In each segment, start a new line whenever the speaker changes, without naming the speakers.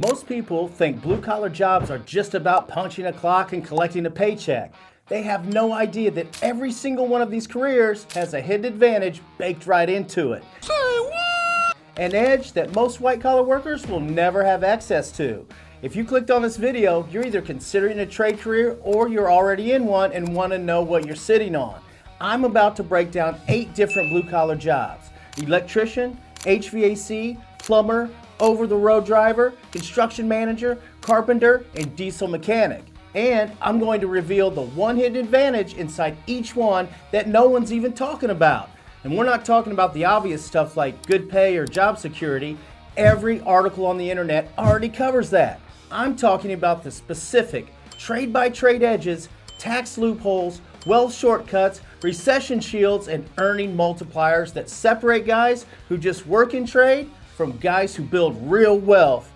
Most people think blue-collar jobs are just about punching a clock and collecting a paycheck. They have no idea that every single one of these careers has a hidden advantage baked right into it. Say what? An edge that most white-collar workers will never have access to. If you clicked on this video, you're either considering a trade career or you're already in one and want to know what you're sitting on. I'm about to break down 8 different blue-collar jobs: electrician, HVAC, plumber, over-the-road driver, construction manager, carpenter, and diesel mechanic. And I'm going to reveal the one hidden advantage inside each one that no one's even talking about. And we're not talking about the obvious stuff like good pay or job security. Every article on the internet already covers that. I'm talking about the specific trade-by-trade edges, tax loopholes, wealth shortcuts, recession shields, and earning multipliers that separate guys who just work in trade from guys who build real wealth.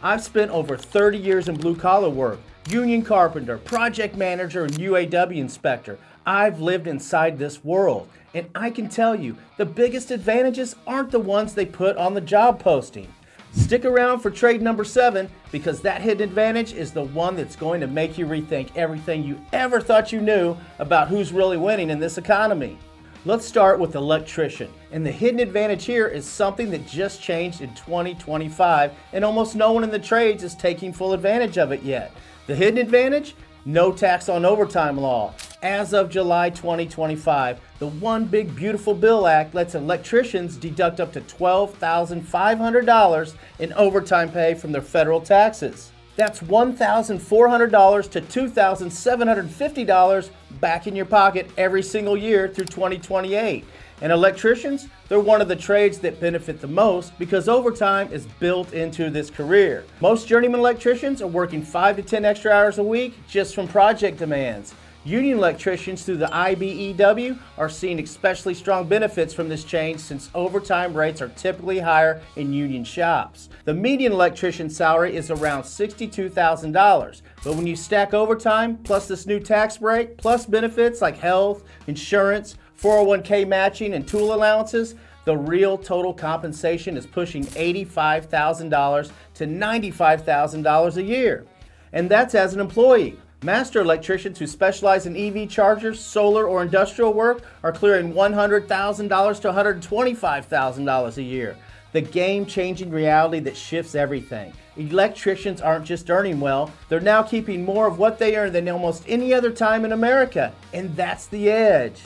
I've spent over 30 years in blue-collar work, union carpenter, project manager, and UAW inspector. I've lived inside this world, and I can tell you, the biggest advantages aren't the ones they put on the job posting. Stick around for trade number 7, because that hidden advantage is the one that's going to make you rethink everything you ever thought you knew about who's really winning in this economy. Let's start with electrician, and the hidden advantage here is something that just changed in 2025, and almost no one in the trades is taking full advantage of it yet. The hidden advantage? No tax on overtime law. As of July 2025, the One Big Beautiful Bill Act lets electricians deduct up to $12,500 in overtime pay from their federal taxes. That's $1,400 to $2,750 back in your pocket every single year through 2028. And electricians, they're one of the trades that benefit the most because overtime is built into this career. Most journeyman electricians are working 5 to 10 extra hours a week just from project demands. Union electricians through the IBEW are seeing especially strong benefits from this change since overtime rates are typically higher in union shops. The median electrician salary is around $62,000, but when you stack overtime plus this new tax break plus benefits like health, insurance, 401k matching, and tool allowances, the real total compensation is pushing $85,000 to $95,000 a year. And that's as an employee. Master electricians who specialize in EV chargers, solar, or industrial work are clearing $100,000 to $125,000 a year. The game-changing reality that shifts everything. Electricians aren't just earning well, they're now keeping more of what they earn than almost any other time in America, and that's the edge.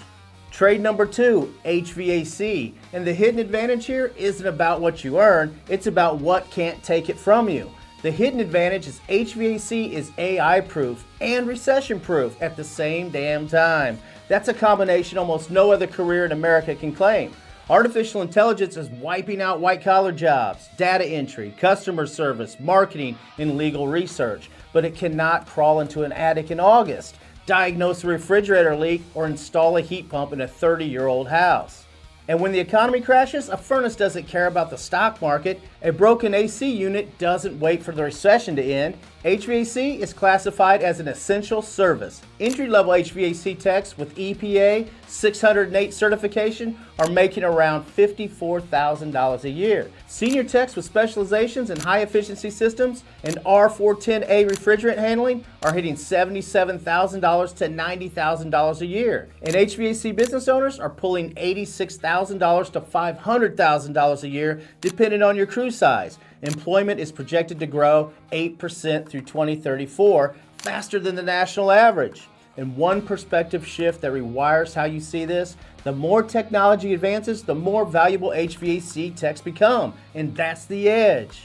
Trade number 2, HVAC. And the hidden advantage here isn't about what you earn, it's about what can't take it from you. The hidden advantage is HVAC is AI-proof and recession-proof at the same damn time. That's a combination almost no other career in America can claim. Artificial intelligence is wiping out white-collar jobs, data entry, customer service, marketing, and legal research. But it cannot crawl into an attic in August, diagnose a refrigerator leak, or install a heat pump in a 30-year-old house. And when the economy crashes, a furnace doesn't care about the stock market. A broken AC unit doesn't wait for the recession to end. HVAC is classified as an essential service. Entry-level HVAC techs with EPA 608 certification are making around $54,000 a year. Senior techs with specializations in high-efficiency systems and R410A refrigerant handling are hitting $77,000 to $90,000 a year. And HVAC business owners are pulling $86,000 to $500,000 a year, depending on your crew size. Employment is projected to grow 8% through 2034, faster than the national average. And one perspective shift that rewires how you see this: the more technology advances, the more valuable HVAC techs become, and that's the edge.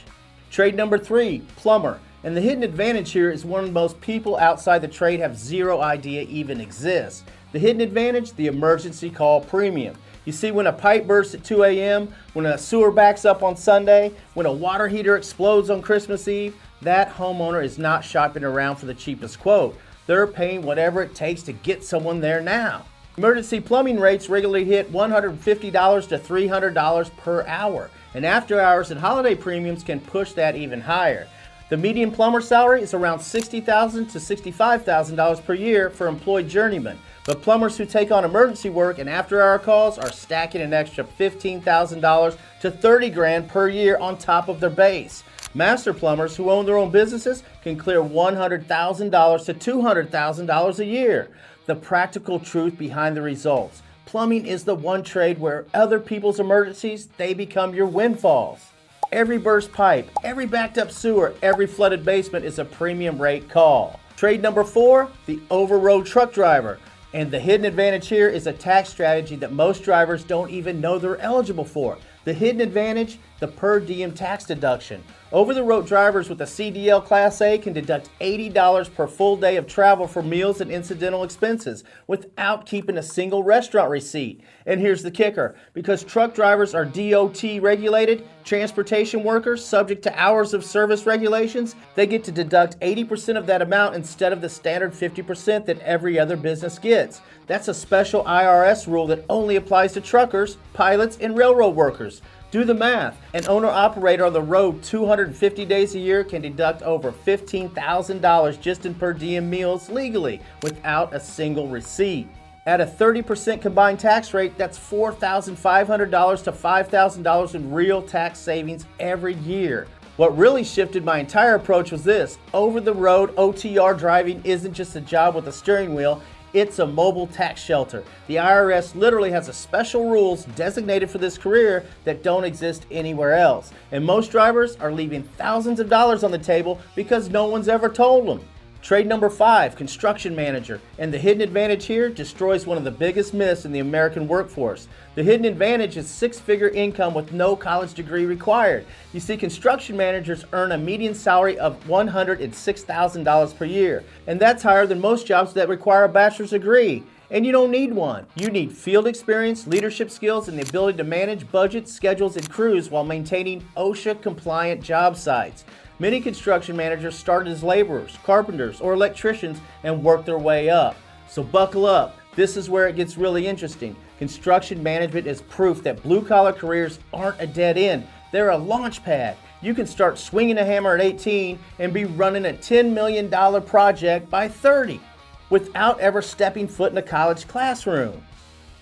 Trade number 3, plumber. And the hidden advantage here is one most people outside the trade have zero idea even exists. The hidden advantage, the emergency call premium. You see, when a pipe bursts at 2 a.m., when a sewer backs up on Sunday, when a water heater explodes on Christmas Eve, that homeowner is not shopping around for the cheapest quote. They're paying whatever it takes to get someone there now. Emergency plumbing rates regularly hit $150 to $300 per hour, and after hours and holiday premiums can push that even higher. The median plumber salary is around $60,000 to $65,000 per year for employed journeymen, But plumbers who take on emergency work and after-hour calls are stacking an extra $15,000 to $30,000 per year on top of their base. Master plumbers who own their own businesses can clear $100,000 to $200,000 a year. The practical truth behind the results. Plumbing is the one trade where other people's emergencies, they become your windfalls. Every burst pipe, every backed up sewer, every flooded basement is a premium rate call. Trade number 4, the over-road truck driver. And the hidden advantage here is a tax strategy that most drivers don't even know they're eligible for. The hidden advantage, the per diem tax deduction. Over-the-road drivers with a CDL Class A can deduct $80 per full day of travel for meals and incidental expenses without keeping a single restaurant receipt. And here's the kicker. Because truck drivers are DOT regulated, transportation workers subject to hours of service regulations, they get to deduct 80% of that amount instead of the standard 50% that every other business gets. That's a special IRS rule that only applies to truckers, pilots, and railroad workers. Do the math. An owner-operator on the road 250 days a year can deduct over $15,000 just in per diem meals legally without a single receipt. At a 30% combined tax rate, that's $4,500 to $5,000 in real tax savings every year. What really shifted my entire approach was this. Over-the-road OTR driving isn't just a job with a steering wheel. It's a mobile tax shelter. The IRS literally has a special rules designated for this career that don't exist anywhere else. And most drivers are leaving thousands of dollars on the table because no one's ever told them. Trade number 5, construction manager. And the hidden advantage here destroys one of the biggest myths in the American workforce. The hidden advantage is 6-figure income with no college degree required. You see, construction managers earn a median salary of $106,000 per year. And that's higher than most jobs that require a bachelor's degree. And you don't need one. You need field experience, leadership skills, and the ability to manage budgets, schedules, and crews while maintaining OSHA-compliant job sites. Many construction managers started as laborers, carpenters, or electricians and worked their way up. So buckle up. This is where it gets really interesting. Construction management is proof that blue-collar careers aren't a dead end. They're a launch pad. You can start swinging a hammer at 18 and be running a $10 million project by 30 without ever stepping foot in a college classroom.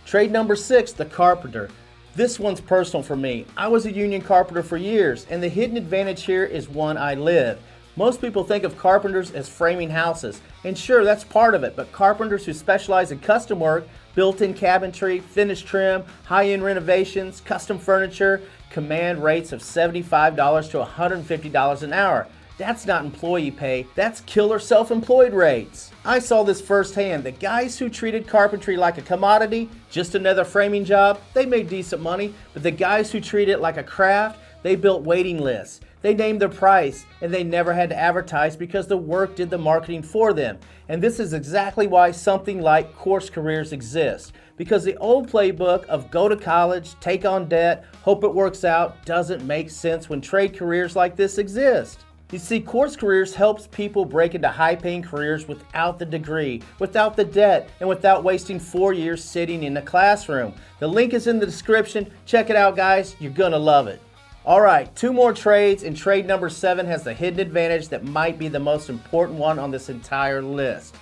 Trade number 6, the carpenter. This one's personal for me. I was a union carpenter for years, and the hidden advantage here is one I live. Most people think of carpenters as framing houses, and sure, that's part of it, but carpenters who specialize in custom work, built-in cabinetry, finished trim, high-end renovations, custom furniture, command rates of $75 to $150 an hour. That's not employee pay, that's killer self-employed rates. I saw this firsthand. The guys who treated carpentry like a commodity, just another framing job, they made decent money, but the guys who treat it like a craft, they built waiting lists. They named their price, and they never had to advertise because the work did the marketing for them. And this is exactly why something like course careers exists. Because the old playbook of go to college, take on debt, hope it works out, doesn't make sense when trade careers like this exist. You see, course careers helps people break into high-paying careers without the degree, without the debt, and without wasting 4 years sitting in a classroom. The link is in the description. Check it out, guys. You're gonna love it. All right, 2 more trades, and trade number 7 has the hidden advantage that might be the most important one on this entire list.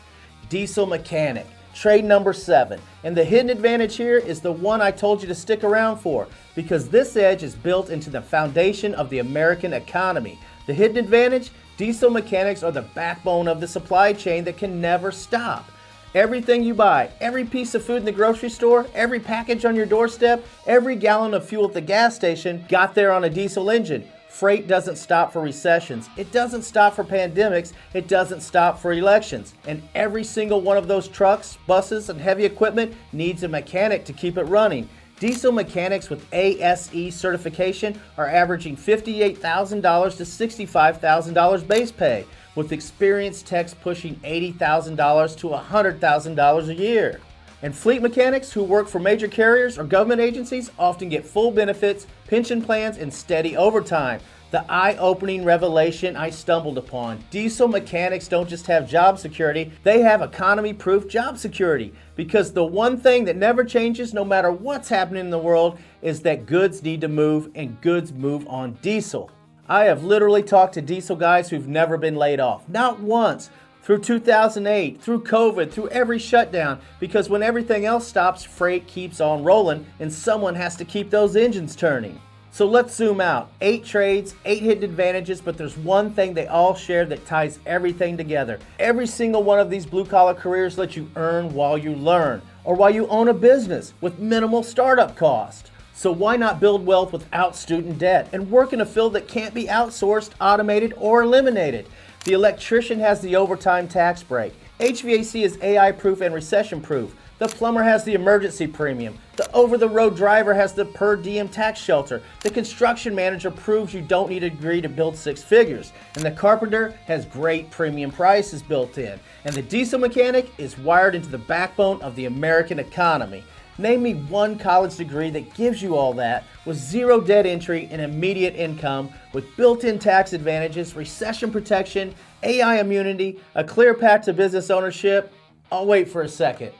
Diesel mechanic. Trade number 7. And the hidden advantage here is the one I told you to stick around for, because this edge is built into the foundation of the American economy. The hidden advantage? Diesel mechanics are the backbone of the supply chain that can never stop. Everything you buy, every piece of food in the grocery store, every package on your doorstep, every gallon of fuel at the gas station got there on a diesel engine. Freight doesn't stop for recessions. It doesn't stop for pandemics. It doesn't stop for elections. And every single one of those trucks, buses, and heavy equipment needs a mechanic to keep it running. Diesel mechanics with ASE certification are averaging $58,000 to $65,000 base pay, with experienced techs pushing $80,000 to $100,000 a year. And fleet mechanics who work for major carriers or government agencies often get full benefits, pension plans, and steady overtime. The eye-opening revelation I stumbled upon. Diesel mechanics don't just have job security, they have economy-proof job security. Because the one thing that never changes no matter what's happening in the world is that goods need to move, and goods move on diesel. I have literally talked to diesel guys who've never been laid off. Not once. through 2008, through COVID, through every shutdown, because when everything else stops, freight keeps on rolling and someone has to keep those engines turning. So let's zoom out. 8 trades, 8 hidden advantages, but there's one thing they all share that ties everything together. Every single one of these blue-collar careers lets you earn while you learn, or while you own a business with minimal startup cost. So why not build wealth without student debt and work in a field that can't be outsourced, automated, or eliminated? The electrician has the overtime tax break. HVAC is AI-proof and recession-proof. The plumber has the emergency premium. The over-the-road driver has the per diem tax shelter. The construction manager proves you don't need a degree to build 6 figures. And the carpenter has great premium prices built in. And the diesel mechanic is wired into the backbone of the American economy. Name me one college degree that gives you all that with zero debt entry and immediate income, with built-in tax advantages, recession protection, AI immunity, a clear path to business ownership. I'll wait for a second.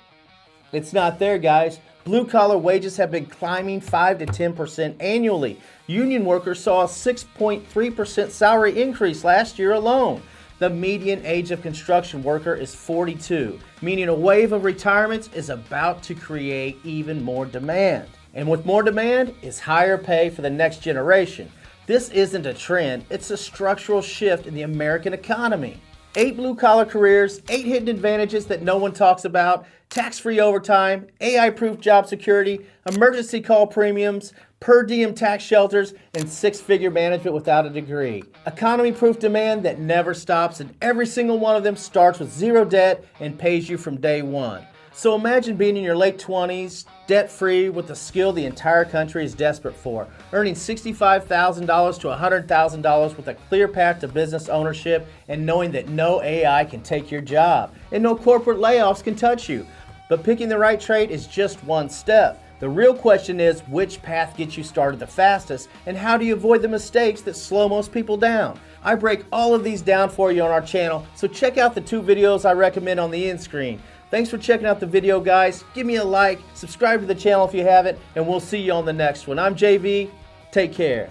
It's not there, guys. Blue-collar wages have been climbing 5 to 10% annually. Union workers saw a 6.3% salary increase last year alone. The median age of construction worker is 42, meaning a wave of retirements is about to create even more demand. And with more demand is higher pay for the next generation. This isn't a trend, it's a structural shift in the American economy. 8 blue-collar careers, 8 hidden advantages that no one talks about, tax-free overtime, AI-proof job security, emergency call premiums, per diem tax shelters, and 6-figure management without a degree. Economy-proof demand that never stops, and every single one of them starts with zero debt and pays you from day one. So imagine being in your late 20s, debt-free, with a skill the entire country is desperate for, earning $65,000 to $100,000 with a clear path to business ownership, and knowing that no AI can take your job, and no corporate layoffs can touch you. But picking the right trade is just one step. The real question is, which path gets you started the fastest, and how do you avoid the mistakes that slow most people down? I break all of these down for you on our channel, so check out the 2 videos I recommend on the end screen. Thanks for checking out the video, guys. Give me a like, subscribe to the channel if you haven't, and we'll see you on the next one. I'm JV. Take care.